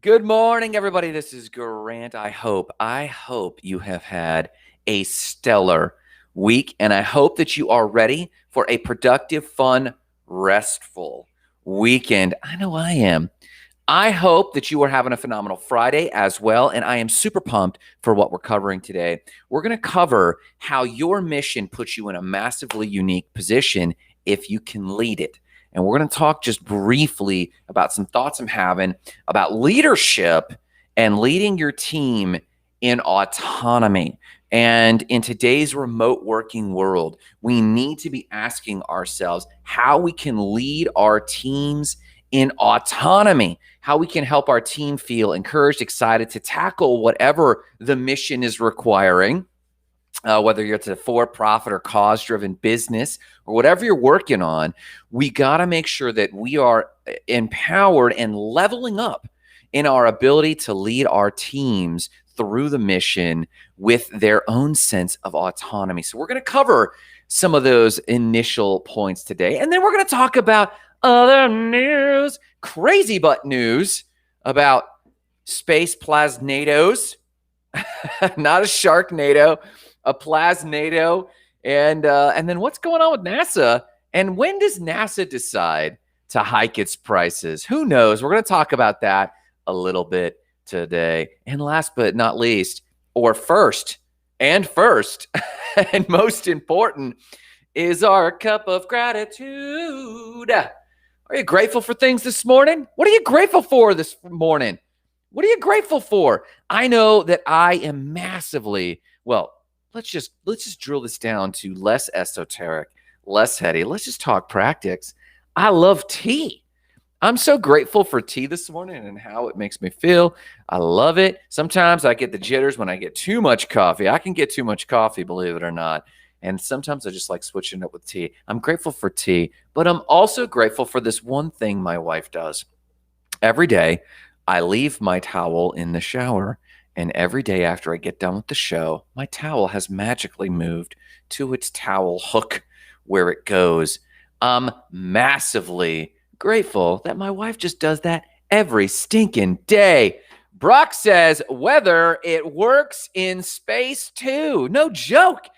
Good morning, everybody. This is Grant. I hope you have had a stellar week, and I hope that you are ready for a productive, fun, restful weekend. I know I am. I hope that you are having a phenomenal Friday as well, and I am super pumped for what we're covering today. We're going to cover how your mission puts you in a massively unique position if you can lead it. And we're going to talk just briefly about some thoughts I'm having about leadership and leading your team in autonomy. And in today's remote working world, we need to be asking ourselves how we can lead our teams in autonomy, how we can help our team feel encouraged, excited to tackle whatever the mission is requiring. Whether you're a for-profit or cause-driven business or whatever you're working on, we got to make sure that we are empowered and leveling up in our ability to lead our teams through the mission with their own sense of autonomy. So we're going to cover some of those initial points today. And then we're going to talk about other news, crazy butt news about space Plas-nados, not a Sharknado, a Plas-nado, and then what's going on with NASA, and when does NASA decide to hike its prices? Who knows? We're going to talk about that a little bit today. And last but not least, or first, and most important, is our cup of gratitude. Are you grateful for things this morning? What are you grateful for this morning? What are you grateful for? I know that I am massively, well, let's just drill this down to less esoteric, less heady. Let's just talk practice. I love tea. I'm so grateful for tea this morning and how it makes me feel. I love it. Sometimes I get the jitters when I get too much coffee. I can get too much coffee, believe it or not. And sometimes I just like switching up with tea. I'm grateful for tea, but I'm also grateful for this one thing my wife does. Every day, I leave my towel in the shower. And every day after I get done with the show, my towel has magically moved to its towel hook where it goes. I'm massively grateful that my wife just does that every stinking day. Brock says, whether it works in space too. No joke.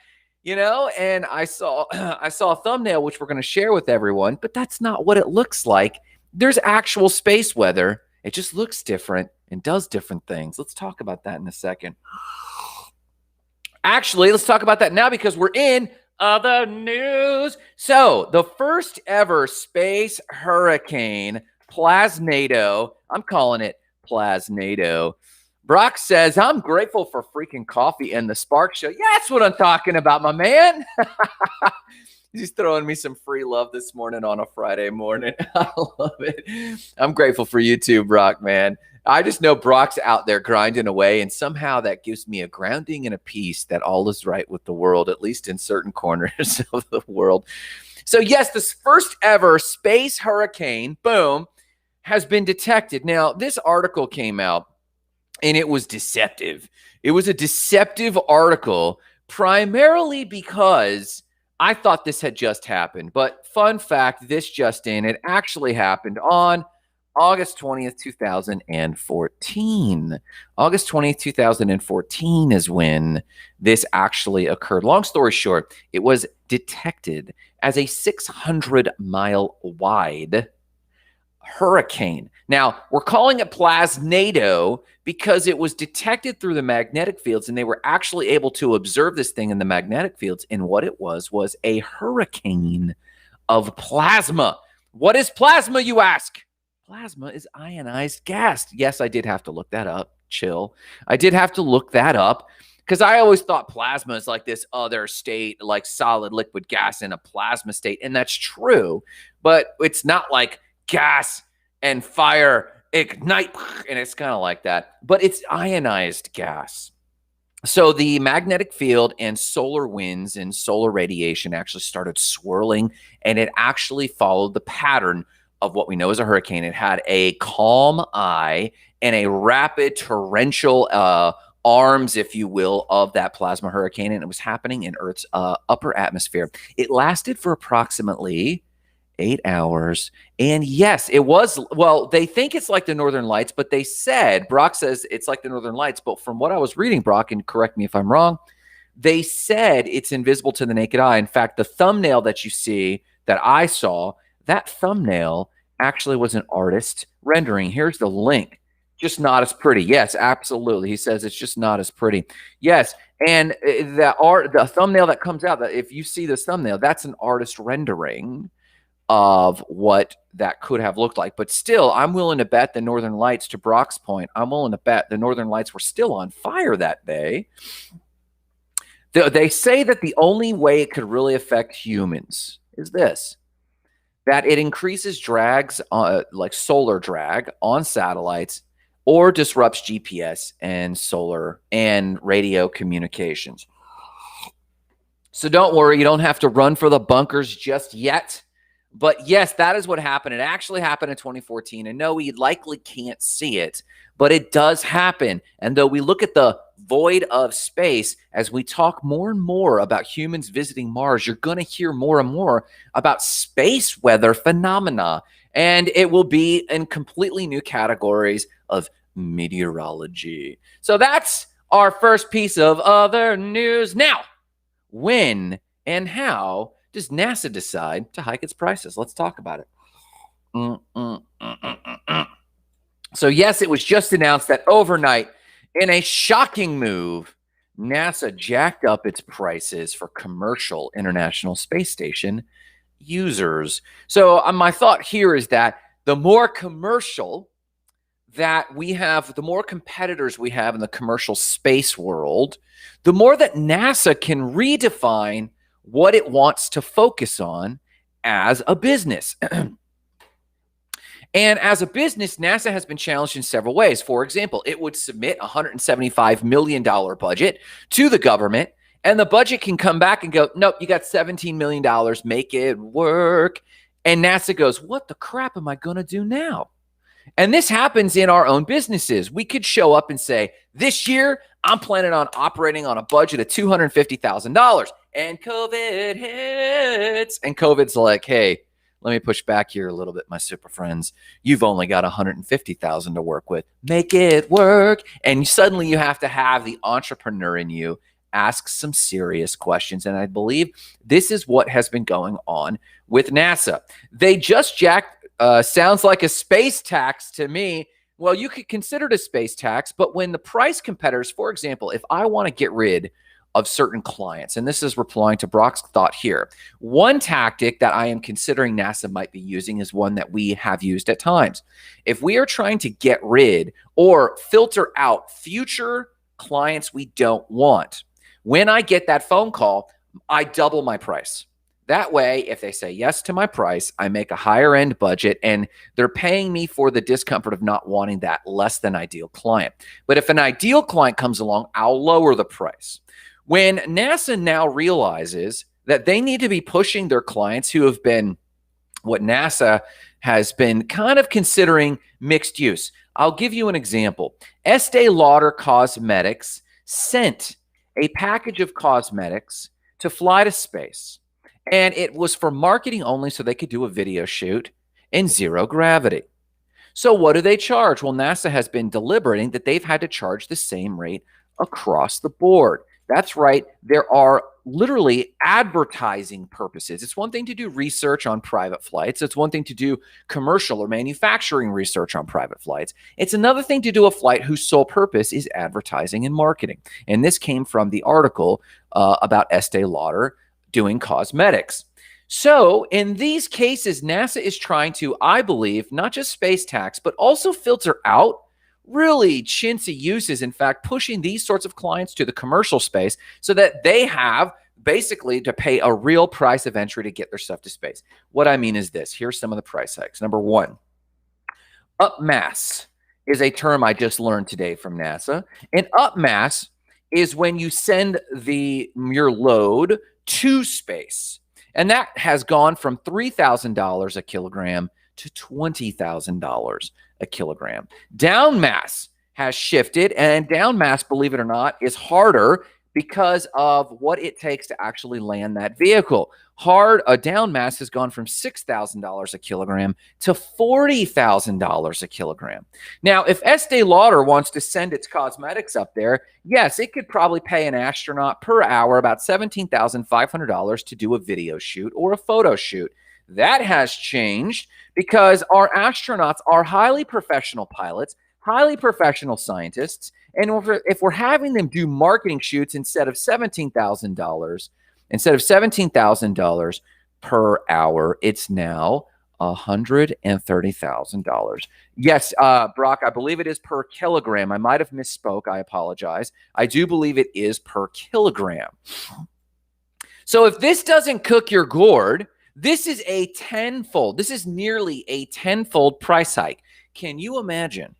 And I saw a thumbnail, which we're going to share with everyone, but that's not what it looks like. There's actual space weather. It just looks different and does different things. Let's talk about that in a second. Actually, let's talk about that now because we're in other news. So the first ever space hurricane, Plas-nado, I'm calling it Plas-nado. Brock says, I'm grateful for freaking coffee and the Spark Show. Yeah, that's what I'm talking about, my man. He's throwing me some free love this morning on a Friday morning. I love it. I'm grateful for you too, Brock, man. I just know Brock's out there grinding away, and somehow that gives me a grounding and a peace that all is right with the world, at least in certain corners of the world. So yes, this first ever space hurricane, boom, has been detected. Now, this article came out, and it was deceptive. It was a deceptive article, primarily because I thought this had just happened, but fun fact, this just in, it actually happened on August 20th, 2014. August 20th, 2014 is when this actually occurred. Long story short, it was detected as a 600-mile wide hurricane. Now, we're calling it Plas-nado because it was detected through the magnetic fields, and they were actually able to observe this thing in the magnetic fields. And what it was a hurricane of plasma. What is plasma, you ask? Plasma is ionized gas. Yes, I did have to look that up. Chill. I did have to look that up because I always thought plasma is like this other state, like solid liquid gas in a plasma state. And that's true, but it's not like gas and fire ignite, and it's kind of like that, but it's ionized gas. So the magnetic field and solar winds and solar radiation actually started swirling, and it actually followed the pattern of what we know as a hurricane. It had a calm eye and a rapid torrential arms, if you will, of that plasma hurricane, and it was happening in Earth's upper atmosphere. It lasted for approximately 8 hours. And yes, it was, well, they think it's like the Northern Lights, but they said, Brock says it's like the Northern Lights. But from what I was reading, Brock, and correct me if I'm wrong, they said it's invisible to the naked eye. In fact, the thumbnail that you see that I saw, that thumbnail actually was an artist rendering. Here's the link. Just not as pretty. Yes, absolutely. He says it's just not as pretty. Yes. And the thumbnail that comes out, if you see this thumbnail, that's an artist rendering of what that could have looked like. But still, I'm willing to bet the Northern Lights, to Brock's point, I'm willing to bet the Northern Lights were still on fire that day. They say that the only way it could really affect humans is this, that it increases drags, like solar drag on satellites, or disrupts GPS and solar and radio communications. So don't worry, you don't have to run for the bunkers just yet. But yes, that is what happened. It actually happened in 2014. And no, we likely can't see it, but it does happen. And though we look at the void of space, as we talk more and more about humans visiting Mars, you're going to hear more and more about space weather phenomena. And it will be in completely new categories of meteorology. So that's our first piece of other news. Now, when and how does NASA decide to hike its prices? Let's talk about it. So yes, it was just announced that overnight, in a shocking move, NASA jacked up its prices for commercial International Space Station users. So my thought here is that the more commercial that we have, the more competitors we have in the commercial space world, the more that NASA can redefine what it wants to focus on as a business. And as a business, NASA has been challenged in several ways. For example, it would submit a $175 million budget to the government, and the budget can come back and go, nope, you got $17 million, make it work. And NASA goes, what the crap am I going to do now? And this happens in our own businesses. We could show up and say, this year, I'm planning on operating on a budget of $250,000. And COVID hits. And COVID's like, hey, let me push back here a little bit, my super friends. You've only got $150,000 to work with. Make it work. And suddenly you have to have the entrepreneur in you ask some serious questions. And I believe this is what has been going on with NASA. They just jacked, sounds like a space tax to me. Well, you could consider it a space tax, but when the price competitors, for example, if I want to get rid of certain clients, and this is replying to Brock's thought here, one tactic that I am considering NASA might be using is one that we have used at times. If we are trying to get rid or filter out future clients we don't want, when I get that phone call, I double my price. That way, if they say yes to my price, I make a higher end budget, and they're paying me for the discomfort of not wanting that less than ideal client. But if an ideal client comes along, I'll lower the price. When NASA now realizes that they need to be pushing their clients who have been what NASA has been kind of considering mixed use. I'll give you an example. Estee Lauder Cosmetics sent a package of cosmetics to fly to space. And it was for marketing only, so they could do a video shoot in zero gravity. So what do they charge? Well, NASA has been deliberating that they've had to charge the same rate across the board. That's right. There are literally advertising purposes. It's one thing to do research on private flights. It's one thing to do commercial or manufacturing research on private flights. It's another thing to do a flight whose sole purpose is advertising and marketing. And this came from the article about Estee Lauder doing cosmetics. So in these cases, NASA is trying to, I believe, not just space tax, but also filter out really chintzy uses. In fact, pushing these sorts of clients to the commercial space so that they have basically to pay a real price of entry to get their stuff to space. What I mean is this. Here's some of the price hikes. Number one, upmass is a term I just learned today from NASA. And upmass is when you send your load to space. And that has gone from $3,000 a kilogram to $20,000 a kilogram. Down mass has shifted, and down mass, believe it or not, is harder because of what it takes to actually land that vehicle. A down mass has gone from $6,000 a kilogram to $40,000 a kilogram. Now, if Estee Lauder wants to send its cosmetics up there, yes, it could probably pay an astronaut per hour about $17,500 to do a video shoot or a photo shoot. That has changed because our astronauts are highly professional pilots, highly professional scientists, and if we're having them do marketing shoots instead of $17,000 per hour, it's now $130,000. Yes, Brock, I believe it is per kilogram. I might have misspoke. I apologize. I do believe it is per kilogram. So if this doesn't cook your gourd, this is a tenfold. This is nearly a tenfold price hike. Can you imagine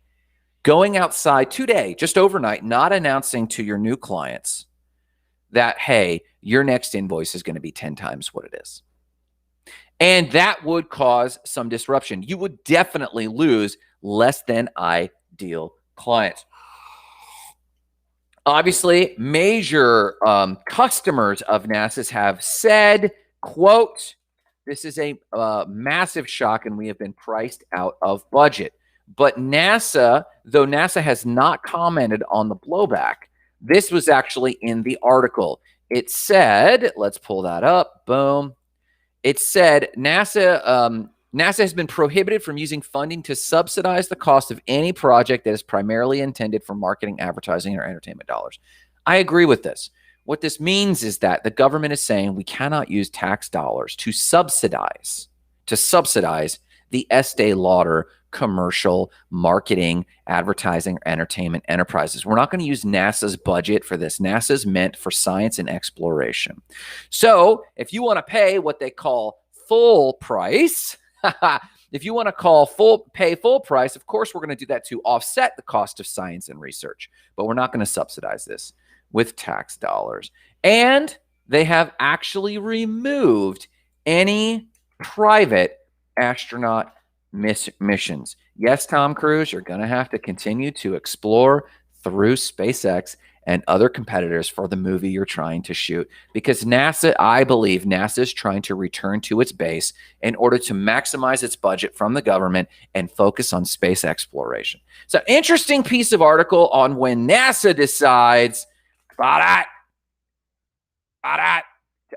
going outside today, just overnight, not announcing to your new clients that, hey, your next invoice is going to be 10 times what it is? And that would cause some disruption. You would definitely lose less than ideal clients. Obviously, major customers of NASA's have said, quote, this is a massive shock and we have been priced out of budget. But NASA, though NASA has not commented on the blowback, this was actually in the article. It said, let's pull that up, boom. It said NASA has been prohibited from using funding to subsidize the cost of any project that is primarily intended for marketing, advertising, or entertainment dollars. I agree with this. What this means is that the government is saying we cannot use tax dollars to subsidize the Estee Lauder commercial marketing, advertising, or entertainment enterprises. We're not going to use NASA's budget for this. NASA's meant for science and exploration. So if you want to pay what they call full price, if you want to pay full price, of course, we're going to do that to offset the cost of science and research, but we're not going to subsidize this with tax dollars. And they have actually removed any private astronaut missions. Yes, Tom Cruise, you're going to have to continue to explore through SpaceX and other competitors for the movie you're trying to shoot, because NASA, I believe NASA is trying to return to its base in order to maximize its budget from the government and focus on space exploration. So, interesting piece of article on when NASA decides to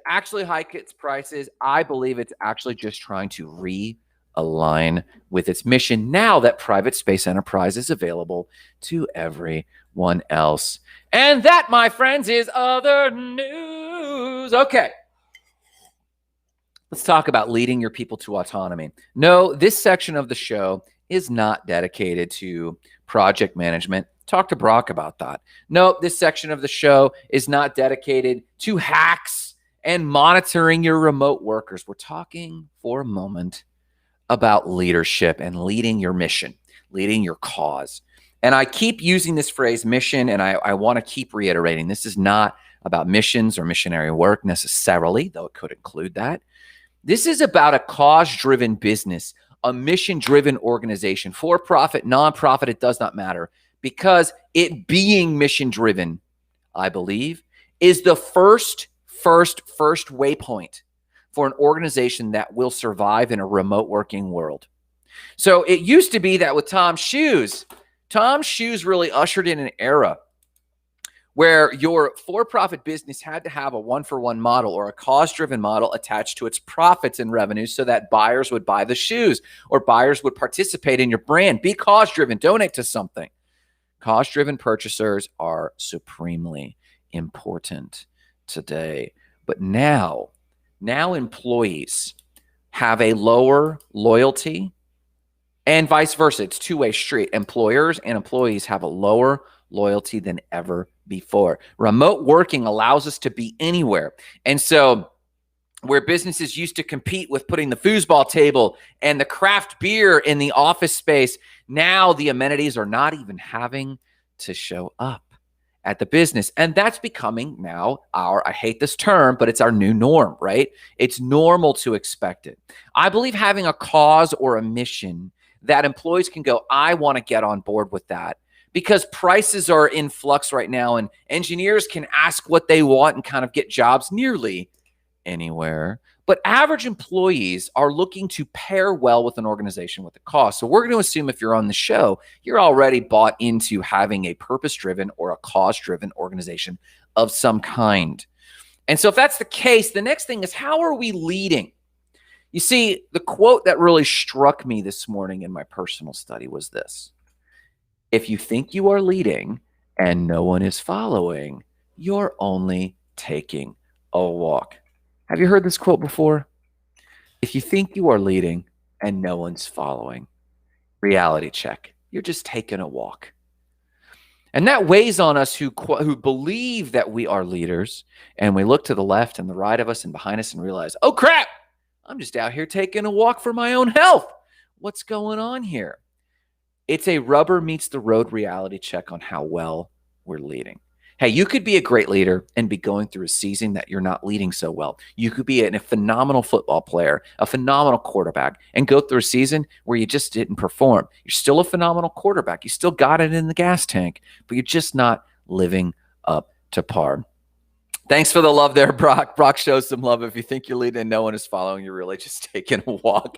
actually hike its prices. I believe it's actually just trying to realign with its mission now that private space enterprise is available to everyone else. And that, my friends, is other news. Okay. Let's talk about leading your people to autonomy. No, this section of the show is not dedicated to project management. Talk to Brock about that. No, this section of the show is not dedicated to hacks and monitoring your remote workers. We're talking for a moment about leadership and leading your mission, leading your cause. And I keep using this phrase mission, and I want to keep reiterating, this is not about missions or missionary work necessarily, though it could include that. This is about a cause-driven business, a mission-driven organization, for-profit, nonprofit, it does not matter, because it being mission-driven, I believe, is the first waypoint for an organization that will survive in a remote working world. So it used to be that with Tom's Shoes really ushered in an era where your for-profit business had to have a one-for-one model or a cause-driven model attached to its profits and revenues so that buyers would buy the shoes or buyers would participate in your brand. Be cause-driven, donate to something. Cause-driven purchasers are supremely important today. But now employees have a lower loyalty, and vice versa. It's two-way street. Employers and employees have a lower loyalty than ever before. Remote working allows us to be anywhere. And so where businesses used to compete with putting the foosball table and the craft beer in the office space, now the amenities are not even having to show up at the business. And that's becoming now I hate this term, but it's our new norm, right? It's normal to expect it. I believe having a cause or a mission that employees can go, I want to get on board with that, because prices are in flux right now and engineers can ask what they want and kind of get jobs nearly anywhere. But average employees are looking to pair well with an organization with a cause. So we're going to assume if you're on the show, you're already bought into having a purpose-driven or a cause-driven organization of some kind. And so if that's the case, the next thing is, how are we leading? You see, the quote that really struck me this morning in my personal study was this: if you think you are leading and no one is following, you're only taking a walk. Have you heard this quote before? If you think you are leading and no one's following, reality check. You're just taking a walk. And that weighs on us who believe that we are leaders, and we look to the left and the right of us and behind us and realize, oh crap, I'm just out here taking a walk for my own health. What's going on here? It's a rubber meets the road reality check on how well we're leading. Hey, you could be a great leader and be going through a season that you're not leading so well. You could be a phenomenal football player, a phenomenal quarterback, and go through a season where you just didn't perform. You're still a phenomenal quarterback. You still got it in the gas tank, but you're just not living up to par. Thanks for the love there, Brock. Brock shows some love. If you think you're leading and no one is following, you're really just taking a walk.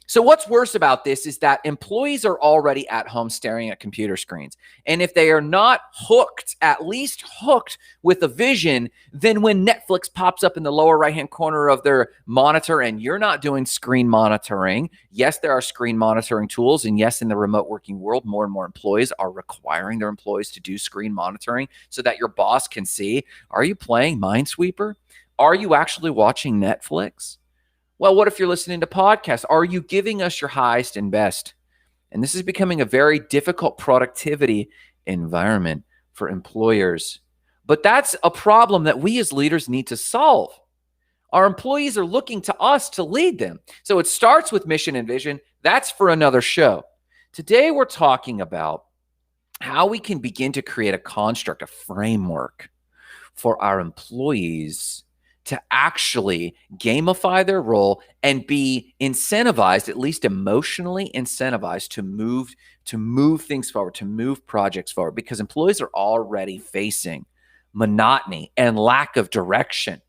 So what's worse about this is that employees are already at home staring at computer screens. And if they are not hooked, at least hooked with a vision, then when Netflix pops up in the lower right-hand corner of their monitor and you're not doing screen monitoring, yes, there are screen monitoring tools. And yes, in the remote working world, more and more employees are requiring their employees to do screen monitoring so that your boss can see, are you playing Minesweeper? Are you actually watching Netflix? Well, what if you're listening to podcasts? Are you giving us your highest and best? And this is becoming a very difficult productivity environment for employers. But that's a problem that we as leaders need to solve. Our employees are looking to us to lead them. So it starts with mission and vision. That's for another show. Today, we're talking about how we can begin to create a construct, a framework for our employees to actually gamify their role and be incentivized, at least emotionally incentivized, to move things forward, to move projects forward, because employees are already facing monotony and lack of direction.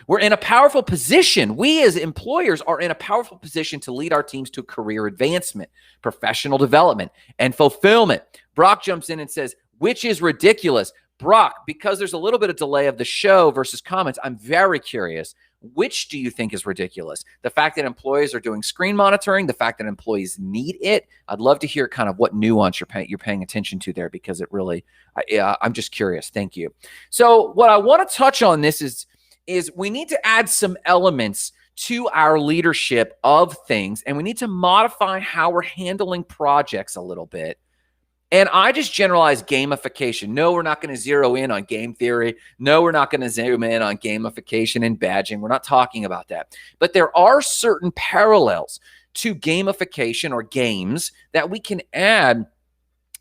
We're in a powerful position. We as employers are in a powerful position to lead our teams to career advancement, professional development, and fulfillment. Brock jumps in and says, which is ridiculous. Brock, because there's a little bit of delay of the show versus comments, I'm very curious. Which do you think is ridiculous? The fact that employees are doing screen monitoring, the fact that employees need it? I'd love to hear kind of what nuance you're paying attention to there, because it really, I'm just curious. Thank you. So what I want to touch on this is we need to add some elements to our leadership of things, and we need to modify how we're handling projects a little bit. And I just generalize gamification. No, we're not going to zero in on game theory. No, we're not going to zoom in on gamification and badging. We're not talking about that. But there are certain parallels to gamification or games that we can add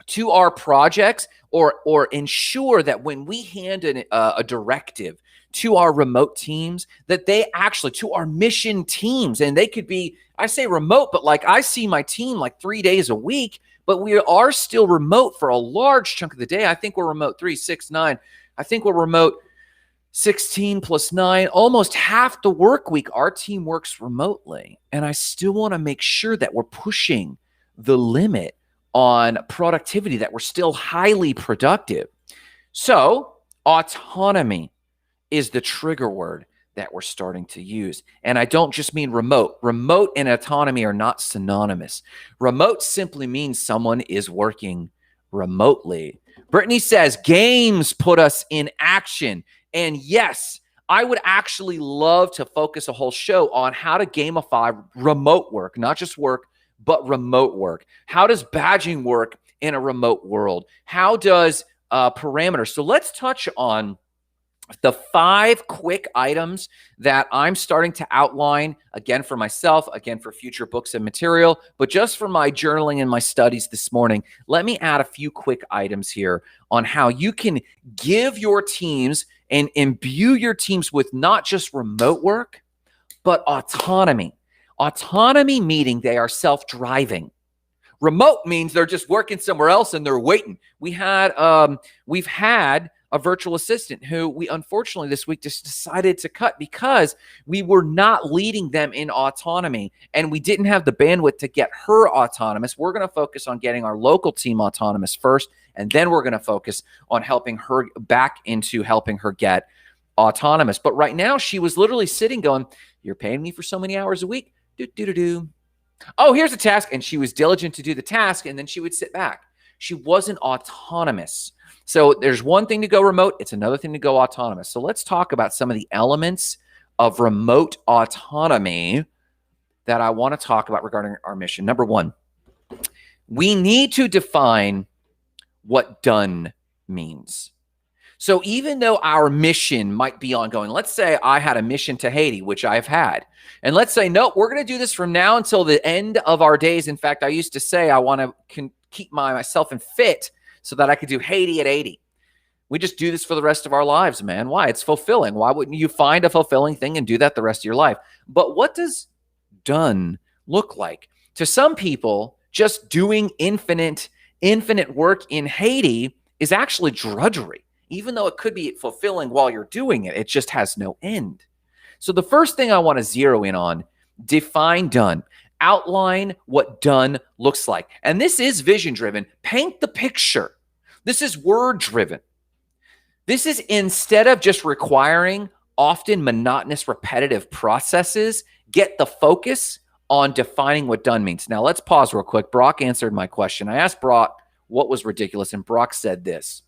to our projects or ensure that when we hand a directive to our remote teams, that they actually, to our mission teams, and they could be, I say remote, but like I see my team like 3 days a week, but we are still remote for a large chunk of the day. I think we're remote 3, 6, 9. I think we're remote 16 plus 9. Almost half the work week, our team works remotely. And I still want to make sure that we're pushing the limit on productivity, that we're still highly productive. So autonomy is the trigger word that we're starting to use. And I don't just mean remote. Remote and autonomy are not synonymous. Remote simply means someone is working remotely. Brittany says, games put us in action. And yes, I would actually love to focus a whole show on how to gamify remote work, not just work, but remote work. How does badging work in a remote world? How does parameters? So let's touch on the 5 quick items that I'm starting to outline, again, for myself, again, for future books and material, but just for my journaling and my studies this morning. Let me add a few quick items here on how you can give your teams and imbue your teams with not just remote work, but autonomy. Autonomy meaning they are self-driving. Remote means they're just working somewhere else and they're waiting. We've had a virtual assistant who we unfortunately this week just decided to cut because we were not leading them in autonomy and we didn't have the bandwidth to get her autonomous. We're going to focus on getting our local team autonomous first, and then we're going to focus on helping her back into helping her get autonomous. But right now she was literally sitting going, you're paying me for so many hours a week. Oh, here's a task. And she was diligent to do the task, and then she would sit back. She wasn't autonomous. So there's one thing to go remote. It's another thing to go autonomous. So let's talk about some of the elements of remote autonomy that I want to talk about regarding our mission. Number one, we need to define what done means. So even though our mission might be ongoing, let's say I had a mission to Haiti, which I've had. And let's say, no, we're going to do this from now until the end of our days. In fact, I used to say I want to keep myself in fit so that I could do Haiti at 80. We just do this for the rest of our lives, man. Why? It's fulfilling. Why wouldn't you find a fulfilling thing and do that the rest of your life? But what does done look like? To some people, just doing infinite work in Haiti is actually drudgery. Even though it could be fulfilling while you're doing it, it just has no end. So the first thing I want to zero in on, define done. Outline what done looks like. And this is vision-driven. Paint the picture. This is word-driven. This is instead of just requiring often monotonous, repetitive processes, get the focus on defining what done means. Now, let's pause real quick. Brock answered my question. I asked Brock what was ridiculous, and Brock said this.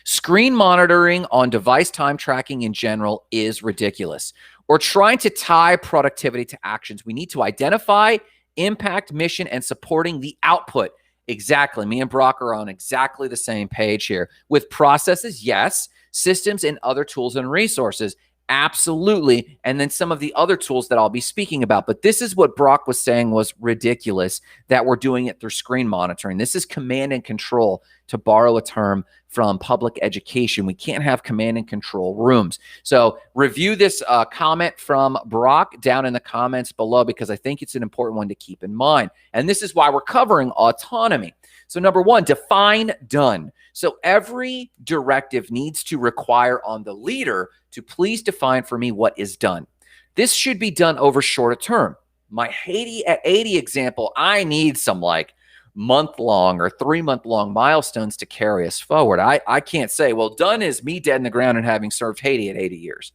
Screen monitoring on device time tracking in general is ridiculous. Or trying to tie productivity to actions. We need to identify, impact, mission, and supporting the output. Exactly. Me and Brock are on exactly the same page here. With processes, yes. Systems and other tools and resources, absolutely. And then some of the other tools that I'll be speaking about. But this is what Brock was saying was ridiculous, that we're doing it through screen monitoring. This is command and control, to borrow a term from public education. We can't have command and control rooms. So review this comment from Brock down in the comments below, because I think it's an important one to keep in mind. And this is why we're covering autonomy. So number one, define done. So every directive needs to require on the leader to please define for me what is done. This should be done over shorter term. My Haiti at 80 example, I need some like month-long or 3-month-long milestones to carry us forward. I can't say, well, done is me dead in the ground and having served Haiti at 80 years.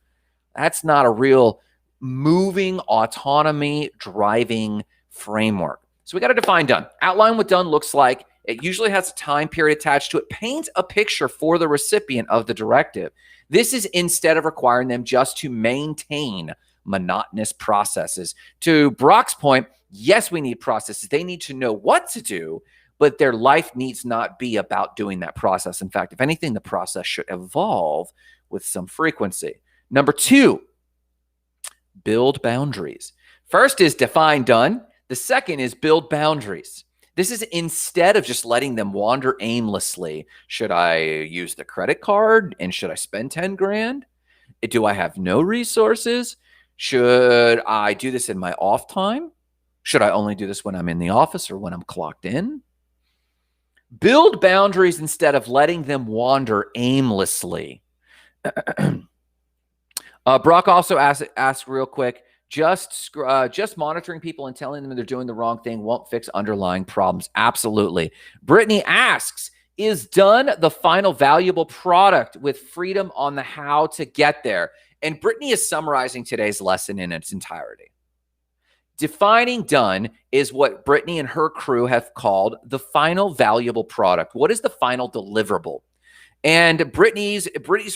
That's not a real moving autonomy driving framework. So we got to define done. Outline what done looks like. It usually has a time period attached to it. Paint a picture for the recipient of the directive. This is instead of requiring them just to maintain monotonous processes. To Brock's point, yes, we need processes. They need to know what to do, but their life needs not be about doing that process. In fact, if anything, the process should evolve with some frequency. Number two, build boundaries. First is define done. The second is build boundaries. This is instead of just letting them wander aimlessly. Should I use the credit card and should I spend 10 grand? Do I have no resources? Should I do this in my off time? Should I only do this when I'm in the office or when I'm clocked in? Build boundaries instead of letting them wander aimlessly. Brock also asked real quick, just monitoring people and telling them they're doing the wrong thing won't fix underlying problems. Absolutely. Brittany asks, is done the final valuable product with freedom on the how to get there? And Brittany is summarizing today's lesson in its entirety. Defining done is what Brittany and her crew have called the final valuable product. What is the final deliverable? And Brittany's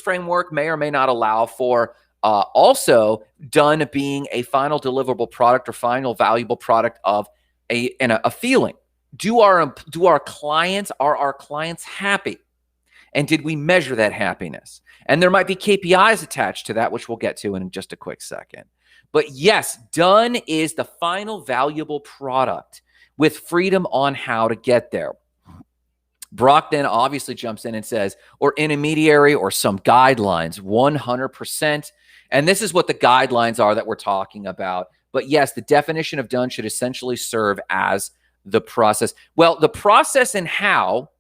framework may or may not allow for also done being a final deliverable product or final valuable product of a feeling. Are our clients happy? And did we measure that happiness? And there might be KPIs attached to that, which we'll get to in just a quick second. But yes, done is the final valuable product with freedom on how to get there. Brock then obviously jumps in and says, or intermediary or some guidelines, 100%. And this is what the guidelines are that we're talking about. But yes, the definition of done should essentially serve as the process? Well, the process and how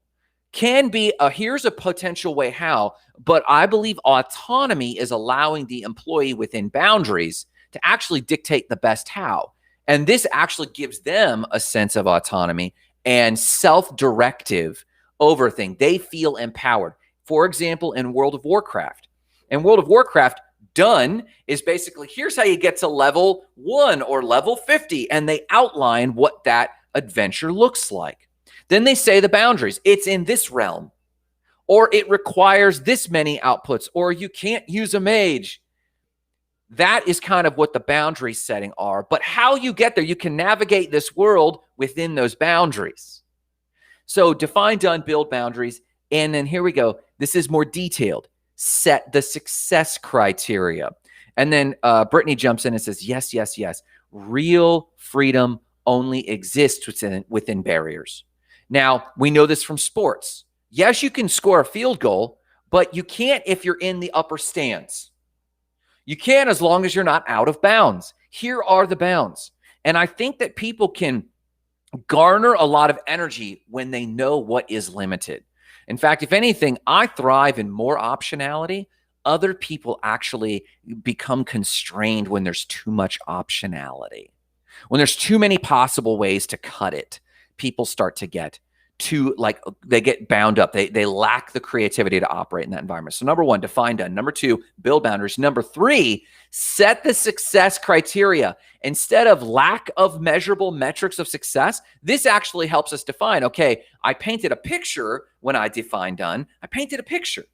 can be here's a potential way how, but I believe autonomy is allowing the employee within boundaries to actually dictate the best how. And this actually gives them a sense of autonomy and self-directive over things. They feel empowered. For example, in World of Warcraft. In World of Warcraft, done is basically, here's how you get to level 1 or level 50, and they outline what that adventure looks like. Then they say the boundaries. It's in this realm, or it requires this many outputs, or you can't use a mage. That is kind of what the boundary setting are. But how you get there, you can navigate this world within those boundaries. So define, done, build boundaries. And then here we go. This is more detailed. Set the success criteria. And then Brittany jumps in and says, yes, yes, yes. Real freedom only exists within barriers. Now, we know this from sports. Yes, you can score a field goal, but you can't if you're in the upper stands. You can as long as you're not out of bounds. Here are the bounds. And I think that people can garner a lot of energy when they know what is limited. In fact, if anything, I thrive in more optionality. Other people actually become constrained when there's too much optionality. When there's too many possible ways to cut it, people start to get too, like, they get bound up. They lack the creativity to operate in that environment. So number 1, define done. Number 2, build boundaries. Number 3, set the success criteria. Instead of lack of measurable metrics of success, this actually helps us define, okay, I painted a picture when I defined done. I painted a picture.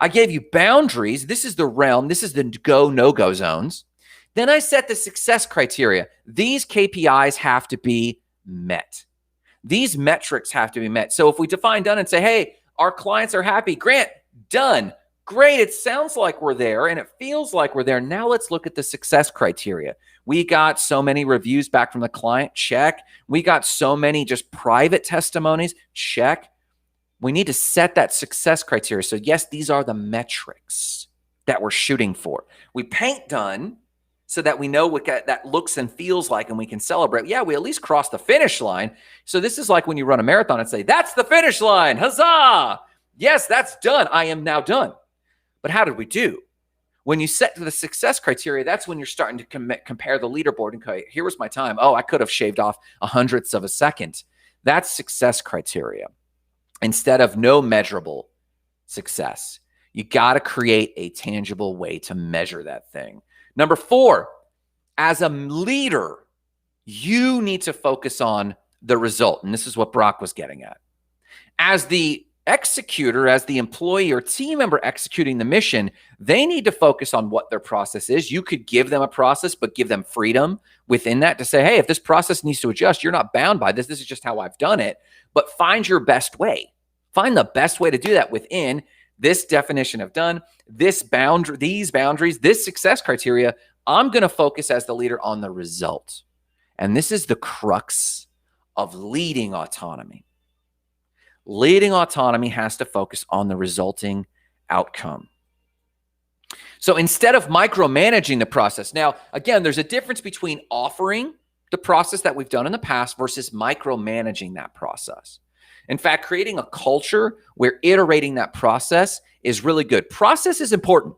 I gave you boundaries. This is the realm. This is the go, no-go zones. Then I set the success criteria. These KPIs have to be met. These metrics have to be met. So if we define done and say, hey, our clients are happy, Grant, done. Great. It sounds like we're there and it feels like we're there. Now let's look at the success criteria. We got so many reviews back from the client. Check. We got so many just private testimonies. Check. We need to set that success criteria. So yes, these are the metrics that we're shooting for. We paint done so that we know what that looks and feels like and we can celebrate. Yeah, we at least crossed the finish line. So this is like when you run a marathon and say, that's the finish line. Huzzah! Yes, that's done. I am now done. But how did we do? When you set the success criteria, that's when you're starting to compare the leaderboard and go, here was my time. Oh, I could have shaved off 100th of a second. That's success criteria. Instead of no measurable success, you got to create a tangible way to measure that thing. Number 4, as a leader, you need to focus on the result. And this is what Brock was getting at. As the executor, as the employee or team member executing the mission, they need to focus on what their process is. You could give them a process, but give them freedom within that to say, hey, if this process needs to adjust, you're not bound by this. This is just how I've done it. But find your best way. Find the best way to do that within this definition of done, this boundary, these boundaries, this success criteria. I'm going to focus as the leader on the result. And this is the crux of leading autonomy. Leading autonomy has to focus on the resulting outcome. So instead of micromanaging the process, now, again, there's a difference between offering the process that we've done in the past versus micromanaging that process. In fact, creating a culture where iterating that process is really good. Process is important.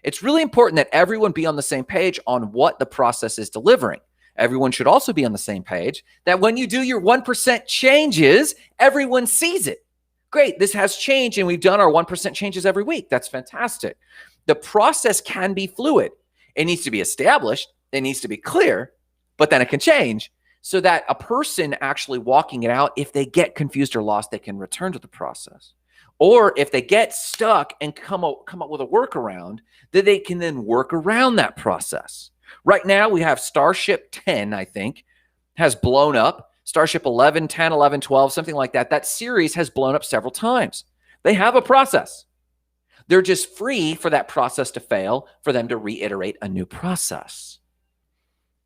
It's really important that everyone be on the same page on what the process is delivering. Everyone should also be on the same page that when you do your 1% changes, everyone sees it. Great, this has changed and we've done our 1% changes every week. That's fantastic. The process can be fluid. It needs to be established. It needs to be clear, but then it can change so that a person actually walking it out, if they get confused or lost, they can return to the process. Or if they get stuck and come up with a workaround, that they can then work around that process. Right now, we have Starship 10, I think, has blown up. Starship 11, 10, 11, 12, something like that. That series has blown up several times. They have a process. They're just free for that process to fail, for them to reiterate a new process.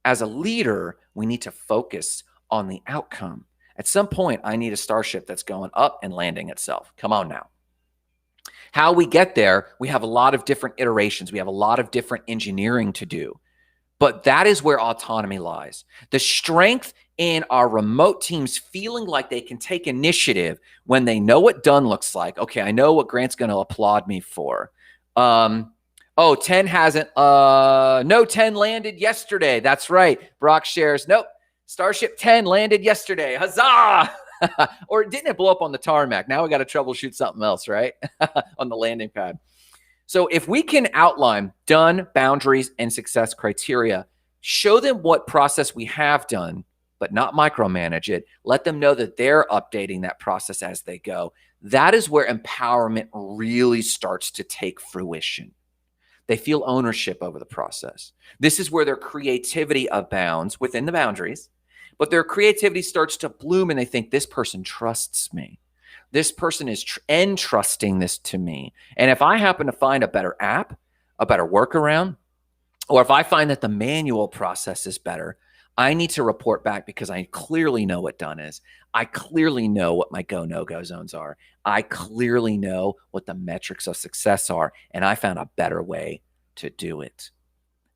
As a leader, we need to focus on the outcome. At some point, I need a starship that's going up and landing itself. Come on now. How we get there, we have a lot of different iterations. We have a lot of different engineering to do. But that is where autonomy lies. The strength in our remote teams feeling like they can take initiative when they know what done looks like. Okay, I know what Grant's going to applaud me for. 10 hasn't. No, 10 landed yesterday. That's right. Brock shares. Nope. Starship 10 landed yesterday. Huzzah! Or didn't it blow up on the tarmac? Now we got to troubleshoot something else, right? On the landing pad. So if we can outline done, boundaries, and success criteria, show them what process we have done, but not micromanage it. Let them know that they're updating that process as they go. That is where empowerment really starts to take fruition. They feel ownership over the process. This is where their creativity abounds within the boundaries, but their creativity starts to bloom and they think, this person trusts me. This person is entrusting this to me. And if I happen to find a better app, a better workaround, or if I find that the manual process is better, I need to report back because I clearly know what done is. I clearly know what my go, no-go zones are. I clearly know what the metrics of success are. And I found a better way to do it.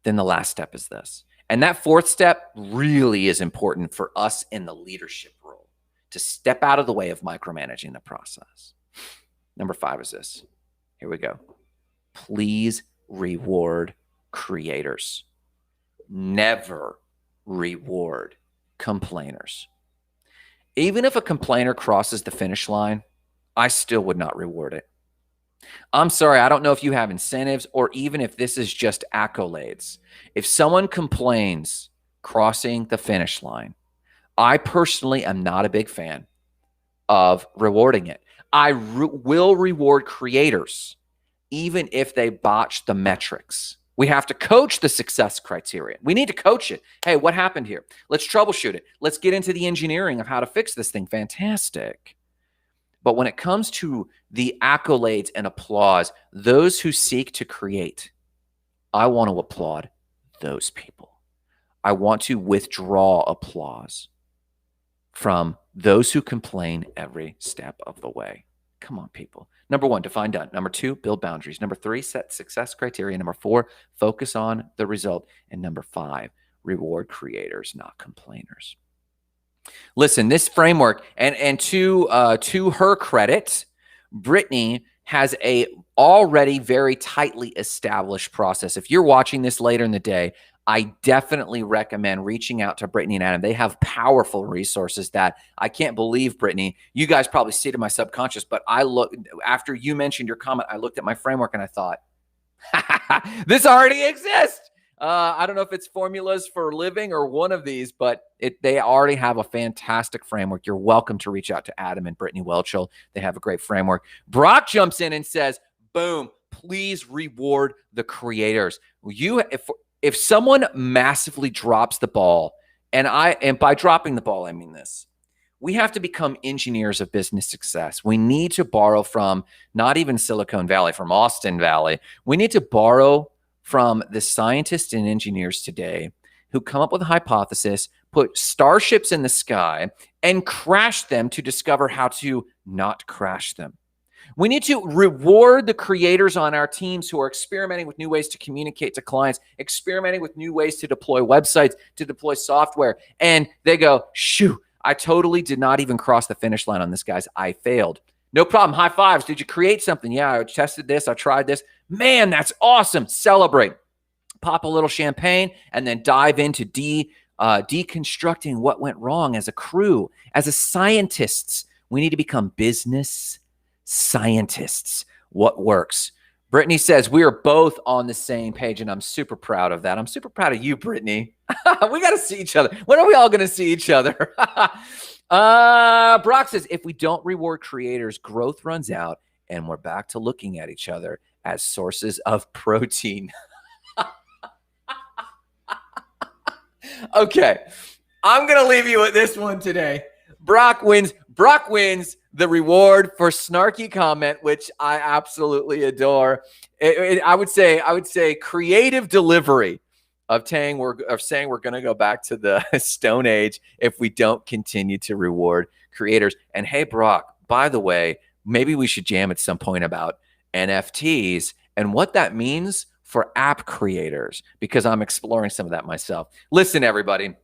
Then the last step is this. And that fourth step really is important for us in the leadership role, to step out of the way of micromanaging the process. Number 5 is this. Here we go. Please reward creators. Never reward complainers. Even if a complainer crosses the finish line, I still would not reward it. I'm sorry, I don't know if you have incentives or even if this is just accolades. If someone complains crossing the finish line, I personally am not a big fan of rewarding it. I will reward creators, even if they botch the metrics. We have to coach the success criteria. We need to coach it. Hey, what happened here? Let's troubleshoot it. Let's get into the engineering of how to fix this thing. Fantastic. But when it comes to the accolades and applause, those who seek to create, I want to applaud those people. I want to withdraw applause from those who complain every step of the way. Come on, people. Number 1, define done. Number 2, build boundaries. Number 3, set success criteria. Number 4, focus on the result. And number 5, reward creators, not complainers. Listen, this framework, and to her credit, Brittany has a already very tightly established process. If you're watching this later in the day, I definitely recommend reaching out to Brittany and Adam. They have powerful resources that I can't believe, Brittany. You guys probably see it in my subconscious, but after you mentioned your comment, I looked at my framework and I thought, this already exists. I don't know if it's formulas for living or one of these, but they already have a fantastic framework. You're welcome to reach out to Adam and Brittany Welchel. They have a great framework. Brock jumps in and says, boom, please reward the creators. If someone massively drops the ball, and by dropping the ball, I mean this, we have to become engineers of business success. We need to borrow from not even Silicon Valley, from Austin Valley. We need to borrow from the scientists and engineers today who come up with a hypothesis, put starships in the sky, and crash them to discover how to not crash them. We need to reward the creators on our teams who are experimenting with new ways to communicate to clients, experimenting with new ways to deploy websites, to deploy software. And they go, shoo, I totally did not even cross the finish line on this, guys. I failed. No problem. High fives. Did you create something? Yeah, I tested this. I tried this. Man, that's awesome. Celebrate. Pop a little champagne and then dive into deconstructing what went wrong as a crew. As a scientists, we need to become business scientists. What works? Brittany says we are both on the same page, and I'm super proud of that. I'm super proud of you, Brittany. We got to see each other. When are we all going to see each other? Brock says if we don't reward creators, growth runs out, and we're back to looking at each other as sources of protein. Okay, I'm going to leave you with this one today. Brock wins. Brock wins the reward for snarky comment, which I absolutely adore. I would say creative delivery of saying we're going to go back to the Stone Age if we don't continue to reward creators. And hey, Brock, by the way, maybe we should jam at some point about NFTs and what that means for app creators because I'm exploring some of that myself. Listen, everybody,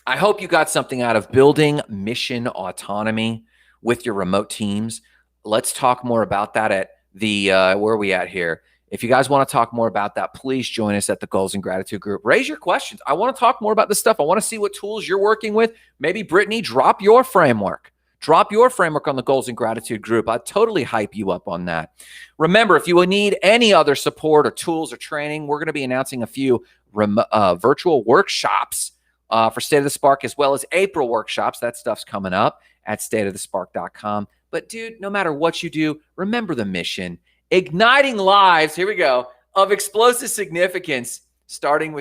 I hope you got something out of building mission autonomy with your remote teams. Let's talk more about that at the, where are we at here? If you guys want to talk more about that, please join us at the Goals and Gratitude group. Raise your questions. I want to talk more about this stuff. I want to see what tools you're working with. Maybe, Brittany, drop your framework. Drop your framework on the Goals and Gratitude group. I'd totally hype you up on that. Remember, if you need any other support or tools or training, we're going to be announcing a few virtual workshops for State of the Spark, as well as April workshops. That stuff's coming up at stateofthespark.com. But, dude, no matter what you do, remember the mission. Igniting lives, here we go, of explosive significance, starting with